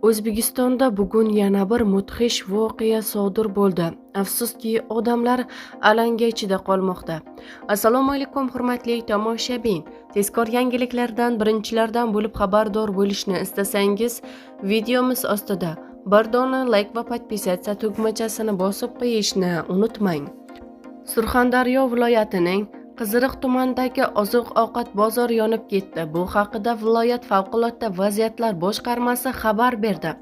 O'zbekistonda bugun yana bir mudhish voqea sodir bo'ldi. Afsuski, odamlar alanga ichida qolmoqda. Assalomu alaykum hurmatli tomoshabin. Tezkor yangiliklardan birinchilardan bo'lib xabardor bo'lishni istasangiz, videomiz ostida bir dona like va podpisatsiya tugmachasini bosib qo'yishni unutmang. Surxondaryo viloyatining Qiziriq tumanidagi oziq-ovqat bozori yonib ketdi. Bu haqida viloyat favqulodda vaziyatlar boshqarmasi xabar berdi.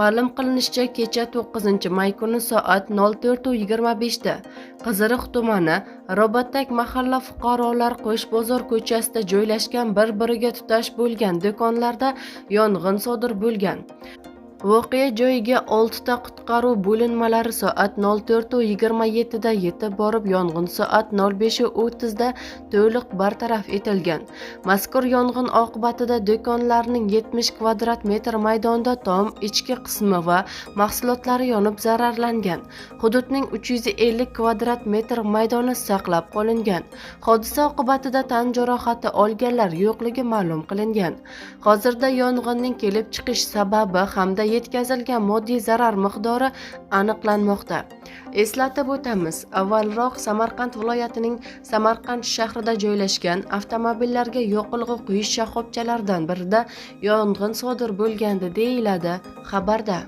Ma'lum qilinishicha, kecha 9-may kuni soat 04:25 da Qiziriq tumani Ro'batak mahalla fuqarolar Qo'shbozor ko'chasida joylashgan bir-biriga tutash bo'lgan do'konlarda yong'in sodir bo'lgan. Voqea joyiga 6 ta qutqaruv bo'linmalari soat 04:27 da yetib borib, yong'in soat 05:30 da to'liq bartaraf etilgan. Mazkur yong'in oqibatida do'konlarning 70 kvadrat metr maydonda tom ichki qismi va mahsulotlari yonib zararlangan. Hududning 350 kvadrat metr maydoni saqlab qolingan. Hodisa oqibatida tan jarohati olganlar yo'qligi ma'lum qilingan. Hozirda yong'inning kelib chiqish sababi hamda yetkazilgan moddiy zarar miqdori aniqlanmoqda. Eslatib o'tamiz, avvalroq Samarqand viloyatining Samarqand shahrida joylashgan avtomobillarga yoqilg'i quyish shoxobchalaridan birida yong'in sodir bo'lgandi, deyiladi xabarda.